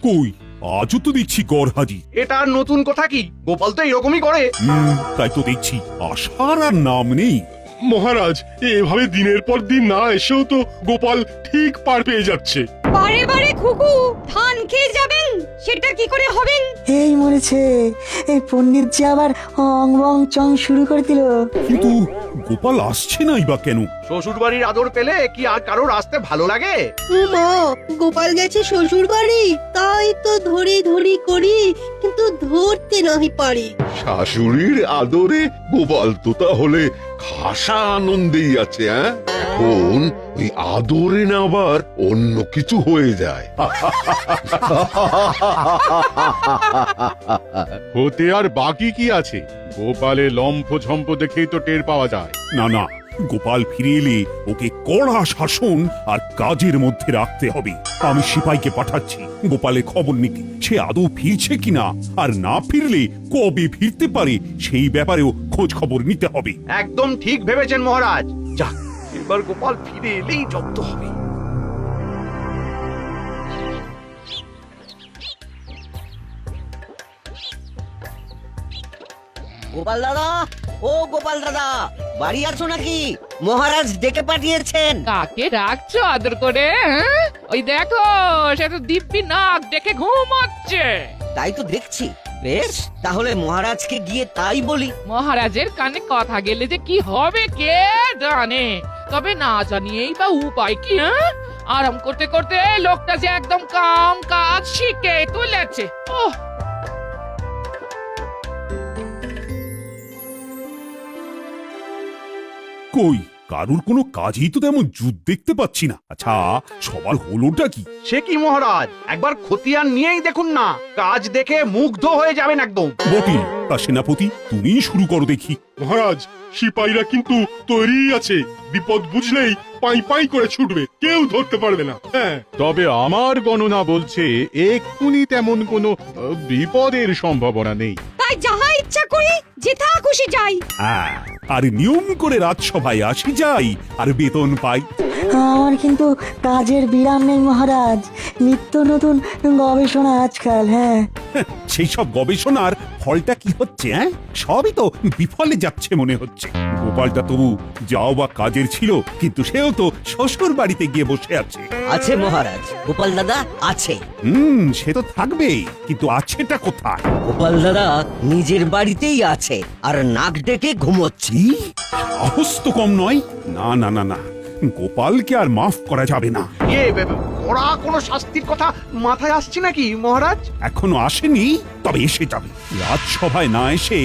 কই আজও তো দেখছি গড় হাজি। এটা আর নতুন কথা কি? গোপাল তো এরকমই করে। তাই তো দেখছি আসার আর নাম নেই। মহারাজ, এভাবে দিনের পর দিন না এসেও তো গোপাল ঠিক পার পেয়ে যাচ্ছে। বারে বারে খুকু ধান খেয়ে যাবেন, সেটা কি করে হবেন? এই মরেছে, এই পণ্ডিত যে আবার অং বং চং শুরু করে দিল। কিন্তু গোপাল আসছে নাই বা কেন? শ্বশুর বাড়ির আদর পেলে কি আর কারোর আসতে ভালো লাগে? মা, গোপাল গেছে শ্বশুর বাড়ি, তাই তো ধরি ধরি করি, কিন্তু ধরতে নাহি পারি। শাশুড়ির আদরে গোপাল তো তাহলে খাসা আনন্দেই আছে। এখন এই আদরে না আবার অন্য কিছু হয়ে যায়। হতে আর বাকি কি আছে? গোপালের লম্ফ ঝম্প দেখেই তো টের পাওয়া যায়। না না, গোপাল ফিরে এলে ওকে কড়া শাসন আর কাজের মধ্যে রাখতে হবে। আমি সিপাইকে পাঠাচ্ছি গোপালের খবর নিতে, সে আদৌ ফিরছে কিনা, আর না ফিরলে কবে ফিরতে পারে সেই ব্যাপারেও খোঁজ খবর নিতে হবে। একদম ঠিক ভেবেছেন মহারাজ। যাক, এবার গোপাল ফিরে এলেই জব্দ হবে। গোপাল দাদা, ও গোপাল দাদা, বাড়ি আছো নাকি? মহারাজ ডেকে পাঠিয়েছেন। কাকে রাখছো আদর করে? ওই দেখো, সে তো দিব্যি নাক দেখে ঘুমাচ্ছে। তাই তো দেখছি। বেশ, তাহলে মহারাজকে গিয়ে তাই বলি। মহারাজের কানে কথা গেলে যে কি হবে কে জানে। তবে না জানিয়েই বা উপায় কি? আরাম করতে করতে লোকটা যে একদম কাম কাজ শিখে তুলেছে। ওহ, কই কারুর কোনো কাজই তো তেমন জুত দেখতে পাচ্ছি না। আচ্ছা, সবার হলোটা কি? সে কি মহারাজ, একবার খতিয়ান নিয়েই দেখুন না, কাজ দেখে মুগ্ধ হয়ে যাবেন একদম। বটে, তা সেনাপতি তুমি শুরু করো দেখি। মহারাজ, সিপাহীরা কিন্তু তৈরি আছে, বিপদ বুঝলেই পাই পাই করে ছুটবে, কেউ ধরতে পারবে না। তবে আমার গণনা বলছে এক্ষুনি তেমন কোনো বিপদের সম্ভাবনা নেই। তাই যাহা ইচ্ছা করি যেথা খুশি যাই। আর নিয়ম করে রাজসভায় আসি যাই আর বেতন পাই। আমার কিন্তু কাজের বিরাম নেই মহারাজ, নিত্য নতুন গবেষণা আজকাল। সেই সব গবেষণার ফলটা কি হচ্ছে? সবই তো বিফলে যাচ্ছে মনে হচ্ছে। গোপালটা তবু যাও বা কাজের ছিল, কিন্তু সেও তো শ্বশুর বাড়িতে গিয়ে বসে আছে। আছে মহারাজ, গোপাল দাদা আছে। সে তো থাকবেই, কিন্তু আছেটা কোথায়? গোপাল দাদা নিজের বাড়িতেই আছে, আর নাক ডেকে ঘুমোচ্ছি। সাহস তো কম নয়। না না না না, গোপালকে আর মাফ করা যাবে না। ওরা কোনো শাস্তির কথা মাথায় আসছে নাকি মহারাজ? এখনো আসেনি, তবে এসে যাবে। রাজসভায় না এসে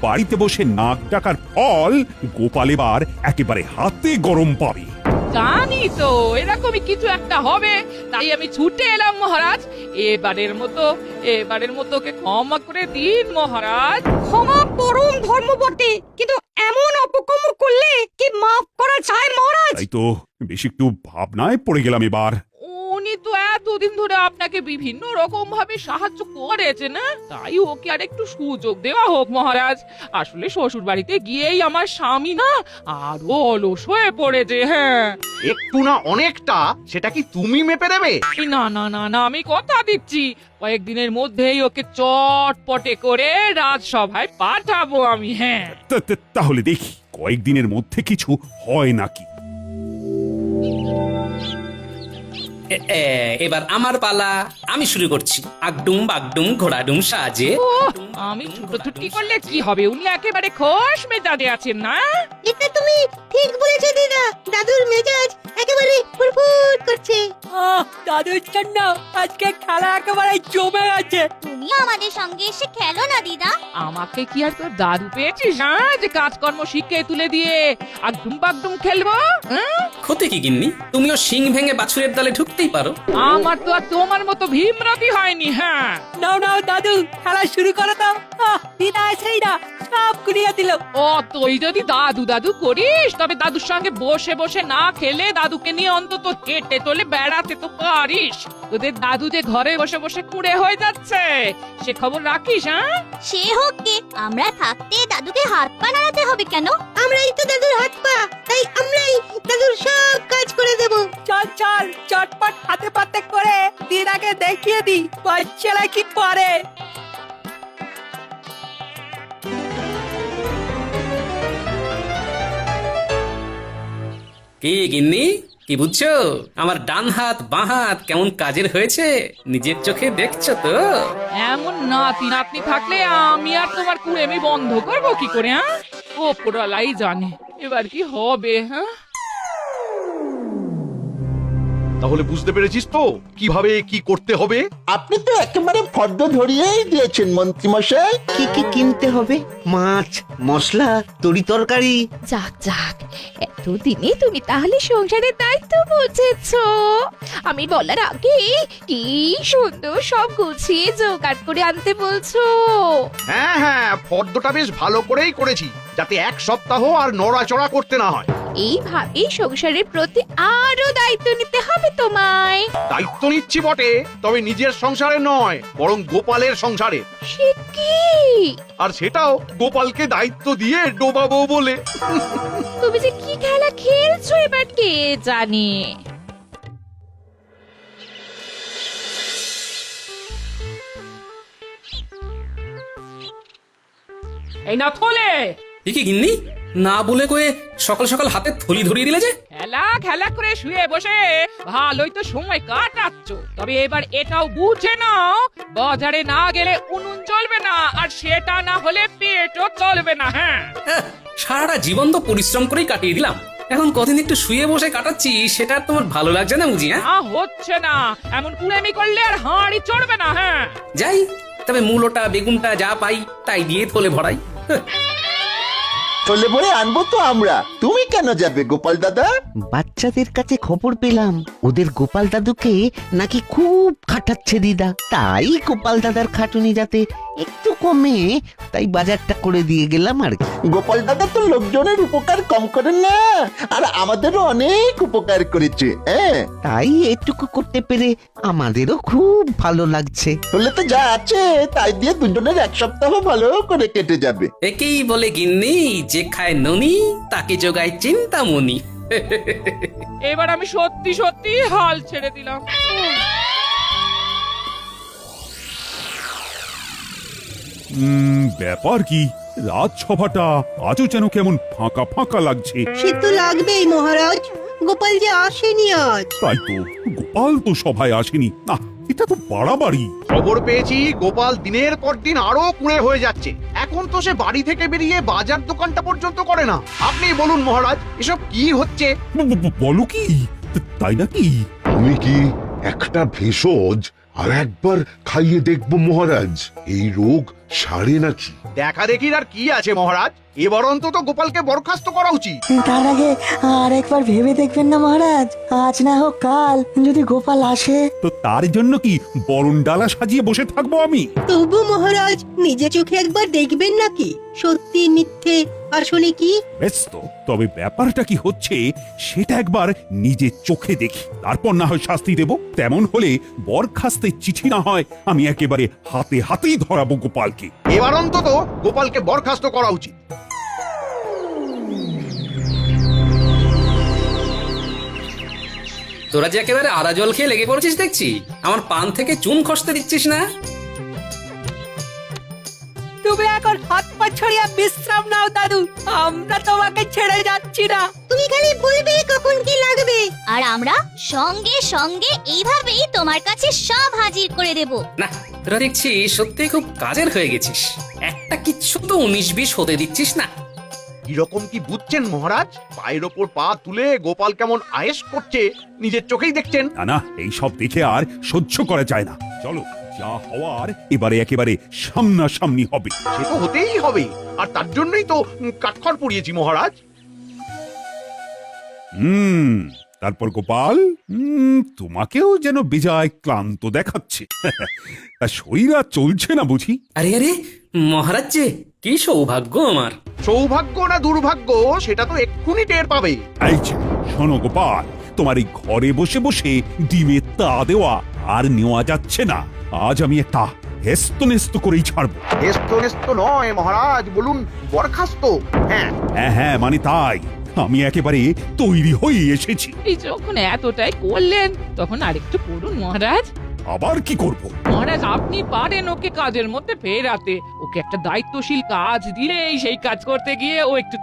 বাড়িতে বসে নাক ডাকার ফল গোপাল এবার একেবারে হাতে গরম পাবে। জানি তো এরকমই কিছু একটা হবে, তাই আমি ছুটে এলাম মহারাজ। এবারের মতো ওকে ক্ষমা করে দিন মহারাজ। ক্ষমা পরম ধর্ম বটে, কিন্তু এমন অপকর্ম করলে কি মাফ করা যায় মহারাজ? তাই তো বেশ একটু ভাবনায় পড়ে গেলাম এবার। উনি তো এতদিন ধরে আপনাকে বিভিন্ন রকম ভাবে সাহায্য করেছেন, তাই ওকে আর একটু সুযোগ দেওয়া হোক মহারাজ। আসলে শ্বশুর বাড়িতে গিয়েই আমার স্বামী না আরো অলস হয়ে পড়েছে। একটু না অনেকটা, সেটা কি তুমি মেপে দেবে? না না না না, আমি কথা দিচ্ছি কয়েকদিনের মধ্যেই ওকে চটপটে করে রাজসভায় পাঠাবো আমি। তাহলে দেখি কয়েকদিনের মধ্যে কিছু হয় নাকি। এবার আমার পালা, আমি শুরু করছি। আগডুম বাগডুম ঘোড়াডুম সাজে। আমি ছুটোছুটি করলে কি হবে? উনি একেবারে খোশ মেজাজে আছেন না? এটা তুমি ঠিক বলেছো দিদা, দাদুর মেজাজ একেবারে ফুরফুর করছে। দাদুর জন্য আজকে খেলা একেবারে জমে আছে। তুমি আমাদের সঙ্গে এসে খেলো না দিদা। আমাকে কি আর তোর দাদু পেয়েছিস যে কাজকর্ম শিখে তুলে দিয়ে আগডুম বাগডুম খেলবো? ক্ষতি কি গিন্নি, তুমিও শিং ভেঙে বাছুরের দলে ঢুকতেই পারো। আমার তো আর তোমার মতো ভীমরতি হয়নি। নাও নাও দাদু, খেলা শুরু করো তো। দিদা এসেই না সব কুড়িয়ে দিল। তুই যদি দাদু দাদু করিস, তবে দাদুর সঙ্গে বসে বসে না খেলে দাদুকে নিয়ে অন্তত হেঁটে তোলে বেড়াতে তো পারিস। তোদের দাদু যে ঘরে বসে বসে কুড়ে হয়ে যাচ্ছে, সে খবর রাখিস? সে হোক কে, আমরা থাকতে দাদুকে হাত পা নাড়াতে হবে কেন? আমরাই তো দাদুর হাত পা, তাই আমরাই দাদুর সব কাজ করে দেব। চল চল চটপট ফটাফট হাতে পাতে করে দিদাকে দেখিয়ে দি বাচ্চারা কি পারে। কি গিন্নি, কি বুঝছো? আমার ডান হাত বাঁ হাত কেমন কাজের হয়েছে নিজের চোখে দেখছো তো? এমন নাতি নাতনি থাকলে আমি আর তোমার কুড়েমি বন্ধ করবো কি করে? হ্যাঁ, ওপরওয়ালাই জানে এবার কি হবে। হ্যাঁ, তাহলে বুঝতে পেরেছিস তো কিভাবে কি করতে হবে? আপনি তো একেবারে ফর্দ ধরিয়েই দিয়েছেন মন্ত্রী মশাই। কি কি কিনতে হবে? মাছ, মশলা, তরি তরকারি। যাক যাক, এতদিনে তুমি তাহলে সংসারের দায়িত্ব বুঝেছো। আমি বলার আগে কি সুন্দর সব গুছিয়ে জোগাড় করে আনতে বলছো। হ্যাঁ হ্যাঁ, ফর্দটা বেশ ভালো করেই করেছি, যাতে এক সপ্তাহ আর নড়াচড়া করতে না হয়। এইভাবেই সংসারের প্রতি আরো দায়িত্ব নিতে হবে তোমায়। দায়িত্ব নিচ্ছি বটে, তবে নিজের সংসারে নয়, বরং গোপালের সংসারে। সে কি? আর সেটাও গোপালকে দায়িত্ব দিয়ে ডোবাবো বলে। তুমি যে কি খেলা খেলছো এবার কে জানে। এই না থলে, এ কি গিন্নি, না বলে কয়ে সকাল সকাল হাতে থলি ধরিয়ে দিলে যে? খেলা খেলা করে শুয়ে বসে ভালোই তো সময় কাটাচ্ছ, তবে এবার এটাও বুঝে নাও বাজারে না গেলে উনুন চলবে না, আর সেটা না হলে পেটও চলবে না। হ্যাঁ, সারাটা জীবন তো পরিশ্রম করেই কাটিয়ে দিলাম, এখন কদিন একটু শুয়ে বসে কাটাচ্ছি, সেটা আর তোমার ভালো লাগছে না বুঝি? হ্যাঁ, না হচ্ছে না, এমন কুড়েমি করলে আর হাঁড়ি চড়বে না। হ্যাঁ, যাই, তবে মূলোটা বেগুনটা যা পাই তাই দিয়ে থলে ভরাই। চলে পরে আনবো তো আমরা, তুমি কেন যাবে গোপাল দাদা? বাচ্চাদের কাছে খবর পেলাম ওদের গোপাল দাদুকে নাকি খুব খাটাচ্ছে দিদা, তাই গোপাল দাদার খাটুনি যাতে একটু কমে, তাই বাজারটা করে দিয়ে গেলাম আর কি। গোপাল দাদা তো লোকজনের উপকার কম করেন না, আর আমাদেরও অনেক উপকার করেছে। হ্যাঁ, তাই এটুকু করতে পেরে আমাদেরও খুব ভালো লাগছে। হলে তো যা আছে তাই দিয়ে দুজনের এক সপ্তাহ ভালো করে কেটে যাবে। একেই বলে গিন্নি, যে খায় ননি তাকে যোগায় চিন্তামণি। এবার আমি সত্যি সত্যি হাল ছেড়ে দিলাম। ব্যাপার কি, রাজসভাটা আজও যেন কেমন ফাঁকা ফাঁকা লাগছে। সে তো লাগবেই মহারাজ, গোপাল যে আসেনি আজ। তাই তো, গোপাল তো সভায় আসেনি। না, এটা তো বাড়াবাড়ি। খবর পেয়েছি গোপাল দিনের পর দিন আরো কুঁড়ে হয়ে যাচ্ছে, এখন তো সে বাড়ি থেকে বেরিয়ে বাজার দোকানটা পর্যন্ত করে না। আপনি বলুন মহারাজ, এসব কি হচ্ছে? বলো কি, তাই নাকি? আমি কি একটা ভেষজ আর একবার খাইয়ে দেখবো মহারাজ, এই রোগ সারে নাকি? দেখা দেখির আর কি আছে মহারাজ, এবার অন্তত গোপালকে বরখাস্ত করা উচিত। তার আগে আর একবার ভেবে দেখবেন না মহারাজ, আজ না হোক কাল যদি গোপাল আসে। তো তার জন্য কি বরণ ডালা সাজিয়ে বসে থাকবো আমি? তবু মহারাজ নিজে চোখে একবার দেখবেন নাকি সত্যি মিথ্যে আসলে কি? বেশ তো, তবে ব্যাপারটা কি হচ্ছে সেটা একবার নিজে চোখে দেখি, তারপর না হয় শাস্তি দেব। তেমন হলে বরখাস্তের চিঠি না হয় আমি একেবারে হাতে হাতেই ধরাবো গোপালকে। এবার অন্তত গোপালকে বরখাস্ত করা উচিত। তোরা যে একেবারে আদা জল খেয়ে লেগে পড়েছিস দেখছি, আমার পান থেকে চুন খসতে দিচ্ছিস না। তুমি এখন হাত পা ছড়িয়ে বিশ্রাম নাও দাদু, আমরা তোমাকে ছেড়ে যাচ্ছি না। তুমি খালি বলবে কখন কি লাগবে, আর আমরা সঙ্গে সঙ্গে এইভাবেই তোমার কাছে সব হাজির করে দেব। না, তোরা দেখছি সত্যি খুব কাজের হয়ে গেছিস, একটা কিচ্ছু তো 19-20 হতে দিচ্ছিস না। এরকম কি বুঝছেন মহারাজ? পায়ের ওপর পা তুলে গোপাল কেমন আয়েশ করছে নিজের চোখেই দেখছেন। না না, এই সব দেখে আর সহ্য করা যায় না। চলো, যা হওয়ার এবারে একেবারে সামনাসামনি হবে। সে তো হতেই হবে, আর তার জন্যই তো কাঠখড় পুড়িয়েছি মহারাজ। তারপর গোপাল, তোমাকেও যেন বেজায় ক্লান্ত দেখাচ্ছে। তা শরীর আর চলছে না বুঝি? আরে আরে মহারাজ, যে কি সৌভাগ্য আমার। সৌভাগ্য না দুর্ভাগ্য সেটা তো এক্ষুনি টের পাবে। এই যে, শোনো গোপাল, তোমার এই ঘরে বসে বসে ডিমের তা দেওয়া আর নেওয়া যাচ্ছে না। আজ আমি একটা হেস্ত নেস্ত করেই ছাড়বো। হেস্ত নেস্ত নয় মহারাজ, বলুন বরখাস্ত। হ্যাঁ হ্যাঁ হ্যাঁ, মানে তাই। আমি একেবারে তৈরি হয়ে এসেছি। এই যখন এতটাই করলেন তখন আরেকটু করুন মহারাজ। আবার কি করব? মহারাজ আপনি পারেন ওকে কাজের মধ্যে ফেরাতে। ওকে একটা দায়িত্বশীল কাজ দিলেই সেই কাজ করতে গিয়ে ও একটু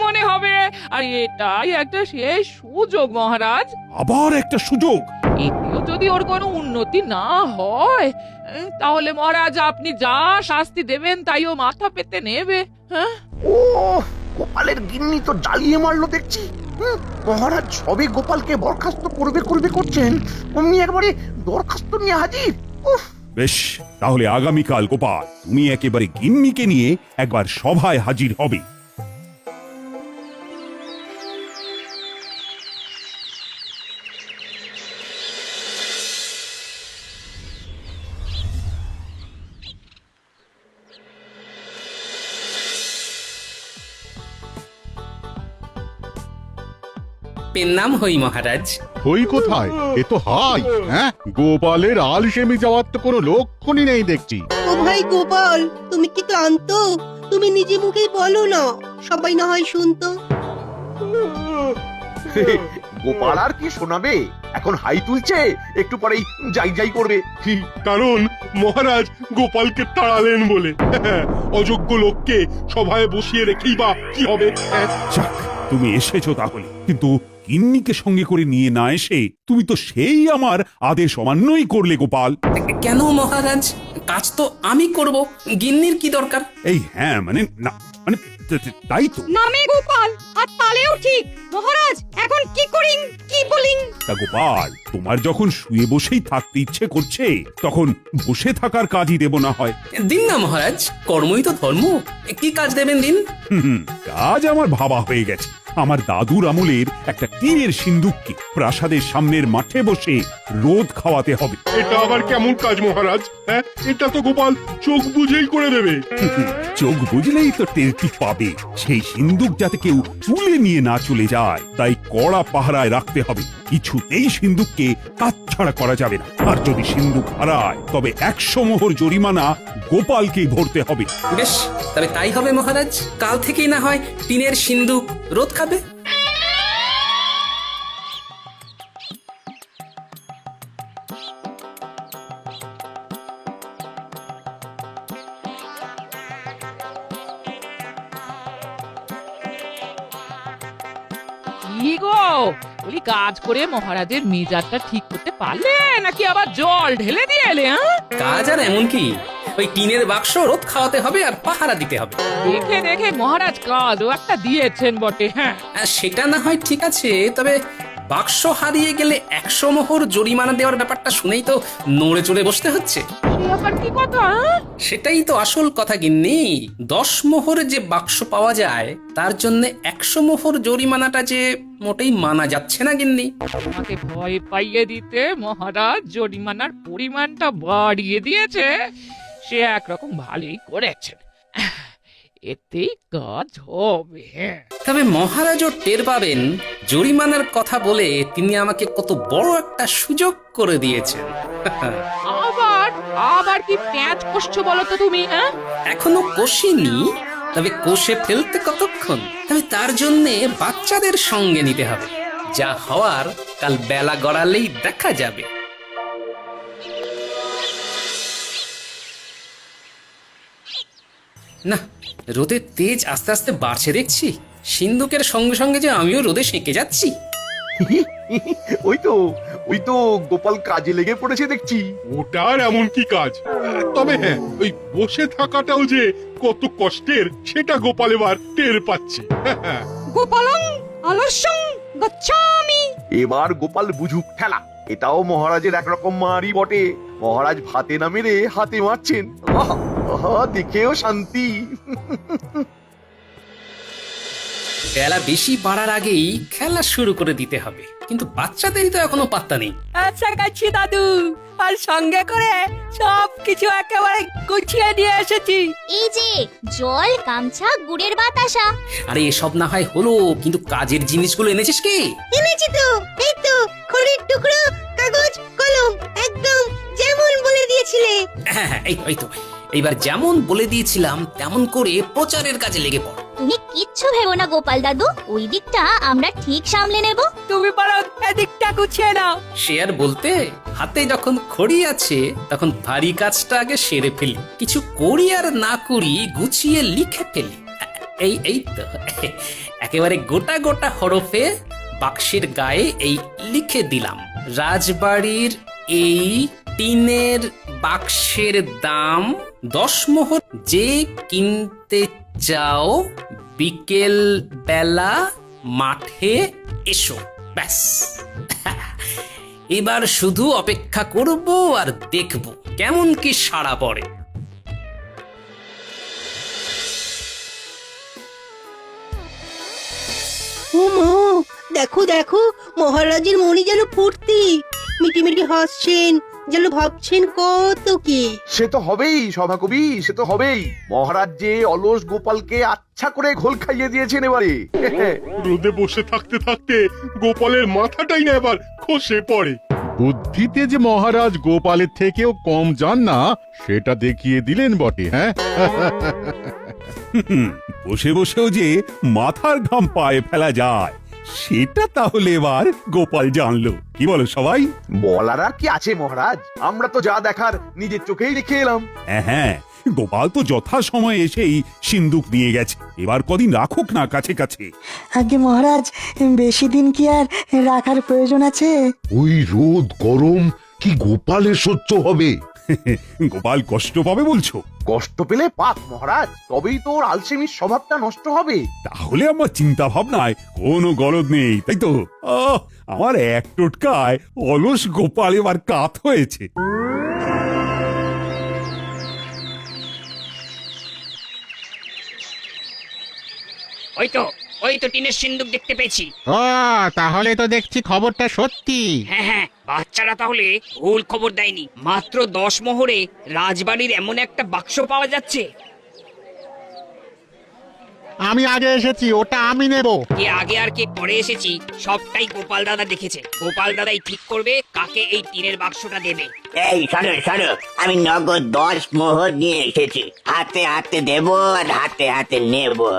মনে হবে। আর এটাই একটা শেষ সুযোগ মহারাজ। আবার একটা সুযোগ? এতেও যদি ওর কোনো উন্নতি না হয় তাহলে মহারাজ আপনি যা শাস্তি দেবেন তাই ও মাথা পেতে নেবে। হ্যাঁ, ও গোপালের গিন্নি তো জ্বালিয়ে মারলো দেখছি। মহারাজ সবে গোপালকে বরখাস্ত করবে করছেন, অমনি একবারে দরখাস্ত নিয়ে হাজির। উফ! বেশ, তাহলে আগামীকাল গোপাল তুমি একেবারে গিন্নিকে নিয়ে একবার সভায় হাজির হবে। পেন নাম হই মহারাজ। ওই কোথায়? এ তো হাই। হ্যাঁ, গোপালের আলসেমি যাওয়ার তো কোনো লক্ষণই নেই দেখছি। ও ভাই গোপাল, তুমি কি ক্লান্ত? তুমি নিজে মুখেই বলো না, সবাই না হয় শুনতো। গোপাল আর কি শোনাবে, এখন হাই তুলছে, একটু পরেই যাই করবে। কারণ মহারাজ গোপালকে তাড়ালেন বলে। অযোগ্য লোককে সভায় বসিয়ে রেখেই বা কি হবে? যাক, তুমি এসেছো তাহলে, কিন্তু গিন্নিকে সঙ্গে করে নিয়ে না এসে তুমি তো সেই আমার আদেশ অমান্যই করলে গোপাল। কেন মহারাজ? কাজ তো আমি করব, গিন্নির কি দরকার? এই হ্যাঁ, মানে না, মানে তাই তো। নামে গোপাল আর তালেও ঠিক। মহারাজ এখন কি করিং কি বলিং? তা গোপাল, তোমার যখন শুয়ে বসেই থাকতে ইচ্ছে করছে তখন বসে থাকার কাজই দেব না হয়। দিন না মহারাজ, কর্মই তো ধর্ম। কি কাজ দেবেন দিন? কাজ আমার ভাবা হয়ে গেছে। আমার দাদুর আমলের একটা টিনের সিন্দুককে প্রাসাদের সামনের মাঠে বসে রোদ খাওয়াতে হবে। এটা আবার কেমন কাজ মহারাজ? হ্যাঁ, এটা তো গোপাল চোখ বুঝেই করে দেবে। চোখ বুঝলেই তো টেরটি পাবে। সেই সিন্দুক যাতে কেউ তুলে নিয়ে না চলে যায়, তাই কড়া পাহারায় রাখতে হবে। কিছুতেই সিন্দুককে কাটছাড়া করা যাবে না। আর যদি সিন্দুক হারায় তবে 100 মোহর জরিমানা গোপালকেই ভরতে হবে। বেশ, তবে তাই হবে মহারাজ। কাল থেকেই না হয় টিনের সিন্দুক রোদ খাবে। কি গো, বলি কাজ করে মহারাজের মেজাজটা ঠিক করতে পারলে নাকি আবার জল ঢেলে দিয়ে এলে? কাজ আর এমন কি, ওই টিনের বাক্স রোদ খাওয়াতে হবে আর পাহারা দিতে হবে। দেখে দেখে মহারাজ কাজও একটা দিয়েছেন বটে। হ্যাঁ, সেটা না হয় ঠিক আছে, তবে বাক্স হারিয়ে গেলে 100 মোহর জরিমানা দেওয়ার ব্যাপারটা শুনেই তো নড়ে চড়ে বসতে হচ্ছে। সে আবার কি কথা? সেটাই তো আসল কথা গিন্নি। 10 মোহর যে বাক্স পাওয়া যায় তার জন্য 100 মোহর জরিমানাটা যে মোটেই মানা যাচ্ছে না গিন্নি। আমাকে ভয় পাইয়ে দিতে মহারাজ জরিমানার পরিমাণটা বাড়িয়ে দিয়েছে। সে একরকম ভালোই করেছেন, এতেই কাজ হবে। তবে মহারাজও টের পাবেন জরিমানার কথা বলে তিনি আমাকে কত বড় একটা সুযোগ করে দিয়েছেন। আবার আবার কি প্যাঁচ কষছো বলো তো তুমি? হ্যাঁ, এখনো কষিনি, তবে কষে ফেলতে কতক্ষণ। তবে তার জন্যে বাচ্চাদের সঙ্গে নিতে হবে। যা হওয়ার কাল বেলা গড়ালেই দেখা যাবে। না, রোদের তেজ আস্তে আস্তে বাড়ছে দেখছি। সিন্দুকের সঙ্গে সঙ্গে যে আমিও রোদে সেঁকে যাচ্ছি। ওই তো গোপাল কাজে লেগে পড়েছে দেখছি। ওটার এমন কি কাজ? তবে হ্যাঁ, ওই বসে থাকাটাও যে কত কষ্টের সেটা গোপাল এবার টের পাচ্ছে। গোপালং আলস্যং গচ্ছামি। এবার গোপাল বুঝুক ঠেলা। এটাও মহারাজের একরকম মারি বটে। মহারাজ ভাতে না মেরে হাতে মারছেন। দেখেও শান্তি। বেলা বেশি বাড়ার আগেই খেলা শুরু করে দিতে হবে, কিন্তু বাচ্চাদেরই তো এখনো পাত্তা নেই। আচ্ছা কাছি দাদু, আর সঙ্গে করে সব কিছু একেবারে গুছিয়ে দিয়ে এসেছি। এই যে জল, গামছা, গুড়ের বাতাসা। আরে এসব না হয় হলো, কিন্তু কাজের জিনিসগুলো এনেছিস কি? এনেছি তো, এই তো খড়ির টুকরো, কাগজ, কলম, একদম যেমন বলে দিয়েছিলে। হ্যাঁ, এই তো এইবার যেমন বলে দিয়েছিলাম তেমন করে প্রচারের কাজে লেগে পড়। তুমি কিচ্ছু ভেবো না গোপাল দাদু, ওই দিকটা আমরা ঠিক সামলে নেব। তুমি বরং এদিকটা গুছিয়ে নাও। সে আর বলতে, হাতে যখন খড়ি আছে তখন ভারী কাজটা আগে সেরে ফেলি, কিছু করি আর না করি গুছিয়ে লিখে ফেলি। এই তো একেবারে গোটা গোটা হরফে বাক্সের গায়ে এই লিখে দিলাম, রাজবাড়ির এই টিনের বাক্সের দাম 10 মোহর, যে কিনতে চাও বিকেল বেলা মাঠে এসো। ব্যাস, এবার শুধু অপেক্ষা করব আর দেখব কেমন কি সাড়া পড়ে। ও মা, দেখো দেখো, মহারাজের মনি যেন ফুর্তি, মিটিমিটি হাসছেন, যেন ভাবছেন কত কি। সে তো হবেই সভাকবি, সে তো হবেই। মহারাজ যে অলস গোপালকে আচ্ছা করে ঘোল খাইয়ে দিয়েছেন এবারে। রোদে বসে থাকতে থাকতে গোপালের মাথাটাই না এবার খসে পড়ে। বুদ্ধিতে যে মহারাজ গোপালের থেকেও কম যান না সেটা দেখিয়ে দিলেন বটে। হ্যাঁ, বসে বসেও যে মাথার ঘাম পায়ে ফেলা যায় সেটা তাহলে এবার গোপাল জানলো। কি বলো সবাই? বলার আর কি আছে মহারাজ, আমরা তো যা দেখার নিজের চোখেই দেখে এলাম। হ্যাঁ, গোপাল তো যথা সময় এসেই সিন্দুক নিয়ে গেছে, এবার কদিন রাখুক না কাছে কাছে। আগে মহারাজ, বেশি দিন কি আর রাখার প্রয়োজন আছে? ওই রোদ গরম কি গোপালের সহ্য হবে? গোপাল কষ্ট পাবে বলছো? কষ্ট পেলে পাক মহারাজ, তবেই তো ওর আলসেমির স্বভাবটা নষ্ট হবে। তাহলে আমার চিন্তা ভাবনায় কোনো গলদ নেই, তাই তো? আমার এক টোটকায় অলস গোপাল এবার কাত হয়েছে। ওই তো টিনের সিন্দুক দেখতে পেয়েছি। ও তাহলে তো দেখছি খবরটা সত্যি। হ্যাঁ, বাচ্চারা তাহলে ভুল খবর দেয়নি। মাত্র 10 মোহরে রাজবাড়ির এমন একটা বাক্স পাওয়া যাচ্ছে। আমি আগে এসেছি, ওটা আমি নেব। কে আগে আর কে পরে এসেছি সবটাই গোপাল দাদা দেখেছে। গোপাল দাদাই ঠিক করবে কাকে এই টিনের বাক্সটা দেবে। এই শোনো শোনো, আমি নগদ 10 মোহর নিয়ে এসেছি, হাতে হাতে দেবো আর হাতে হাতে নেবো।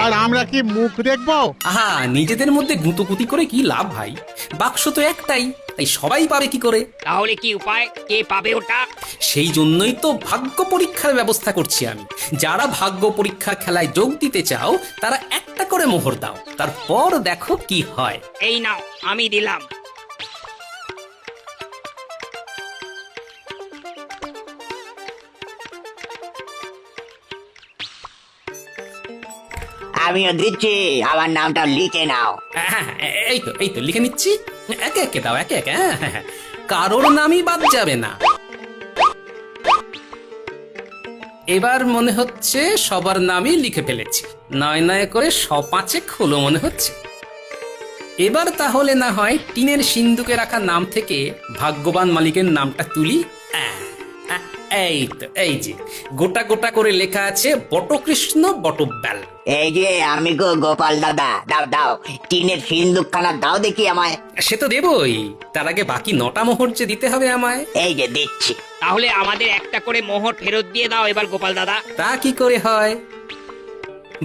আর আমরা কি মুখ দেখবো? আহা, নিজেদের মধ্যে গুঁতোগুতি করে কি লাভ ভাই? বাক্স তো একটাই, তাই সবাই পাবে কি করে? তাহলে কি উপায়, কে পাবে ওটা? সেই জন্যই তো ভাগ্য পরীক্ষার ব্যবস্থা করছি আমি। যারা ভাগ্য পরীক্ষার খেলায় যোগ দিতে চাও তারা একটা করে মোহর দাও, তারপর দেখো কি হয়। এই নাও, আমি দিলাম। আমিও দিচ্ছি, আমার নামটা লিখে নাও। এই তো লিখে নিচ্ছি। একে একে দাও, একে একে। কারোর নামই বাদ যাবে না। এবার মনে হচ্ছে সবার নামই লিখে ফেলেছি, নয় নয় করে 5 হলো মনে হচ্ছে। এবার তাহলে না হয় টিনের সিন্দুকে রাখা নাম থেকে ভাগ্যবান মালিকের নামটা তুলি। এই তো, এই যে গোটা গোটা করে লেখা আছে বটকৃষ্ণ বটব্যাল। এই যে আমি গো গোপাল দাদা, দাও দাও টিনের সিন্দুকখানা দাও দেখি আমায়। সে তো দেবই, তার আগে বাকি 9টা মোহর যে দিতে হবে আমায়। এই যে দিচ্ছি। তাহলে আমাদের একটা করে মোহর ফেরত দিয়ে দাও এবার গোপাল দাদা। তা কি করে হয়?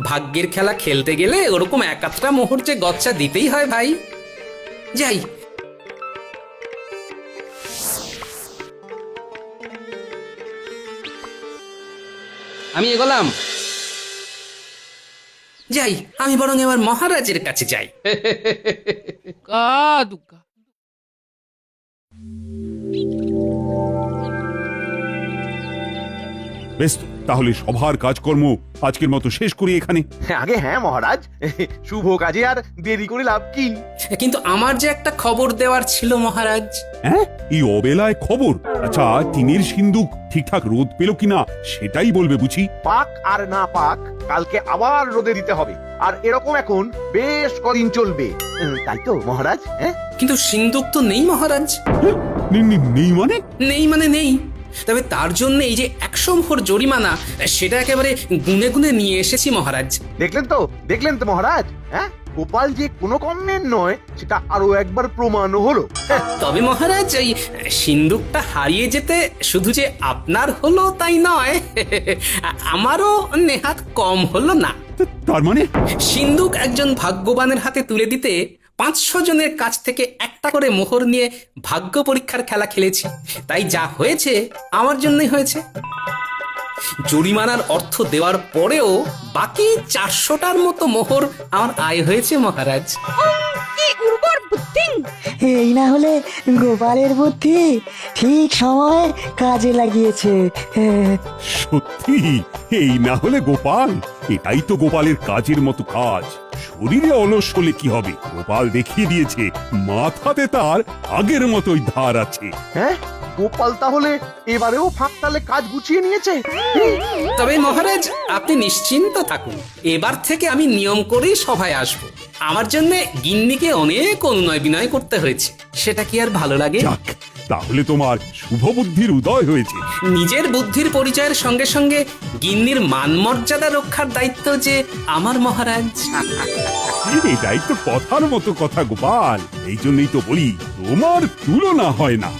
ভাগ্যের খেলা খেলতে গেলে ওরকম 1-8টা মোহর যে গচ্ছা দিতেই হয় ভাই। যাই, আমি এগোলাম। যাই, আমি বরং এবার মহারাজের কাছে যাই। দুগ্গা বেশ, তাহলে সভার কাজকর্ম আজকের মতো শেষ করি এখানে। আগে হ্যাঁ মহারাজ, শুভ কাজে আর দেরি করে লাভ কি? কিন্তু আমার যে একটা খবর দেওয়ার ছিল মহারাজ। হ্যাঁ, এই অবেলায় খবর? আচ্ছা, টিনের সিন্দুক ঠিকঠাক রোদ পেল কিনা সেটাই বলবে বুঝি। পাক আর না পাক, কালকে আবার রোদে দিতে হবে, আর এরকম এখন বেশ কদিন চলবে, তাই তো মহারাজ? হ্যাঁ, কিন্তু সিন্দুক তো নেই মহারাজ। নেই মানে? নেই মানে নেই, তবে তার জন্য এই যে 100 মোহর জরিমানা, সেটা একেবারে গুনে গুনে নিয়ে এসেছি মহারাজ। দেখলেন তো মহারাজ? হ্যাঁ, গোপাল যে কোনো কমের নয় সেটা আরো একবার প্রমাণও হলো। তবে মহারাজ এই সিন্দুকটা হারিয়ে যেতে শুধু যে আপনার হলো তাই নয়, আমারও নেহাত কম হলো না। তার মানে সিন্দুক একজন ভাগ্যবানের হাতে তুলে দিতে 500 জনের কাছ থেকে একটা করে মোহর নিয়ে ভাগ্য পরীক্ষার খেলা খেলেছি, তাই যা হয়েছে আমার জন্যই হয়েছে। জরিমানার অর্থ দেওয়ার পরেও বাকি 400টার মতো মোহর আমার আয় হয়েছে মহারাজ। কি উর্বর বুদ্ধি! এই না হলে গোপালের বুদ্ধি ঠিক সময় কাজে লাগিয়েছে। সত্যি এই না হলে গোপাল, এটাই তো গোপালের কাজের মতো কাজ। শরীরে অলস হলে কি হবে, গোপাল দেখিয়ে দিয়েছে মাথাতে তার আগের মতোই ধার আছে। হ্যাঁ, গোপাল তাহলে এবারেও ফাঁক তালে কাজ গুছিয়ে নিয়েছে। তবে মহারাজ আপনি নিশ্চিন্ত থাকুন, এবার থেকে আমি নিয়ম করেই সভায় আসব। আমার জন্য গিন্নিকে অনেক অনুনয় বিনয় করতে হয়েছে, সেটা কি আর ভালো লাগে? যাক, তাহলে তোমার শুভ বুদ্ধির উদয় হয়েছে। নিজের বুদ্ধির পরিচয়ের সঙ্গে সঙ্গে গিন্নির মান মর্যাদা রক্ষার দায়িত্ব যে আমার মহারাজ। এটাই তো কথার মতো কথা গোপাল, এই জন্যই তো বলি তোমার তুলনা হয় না।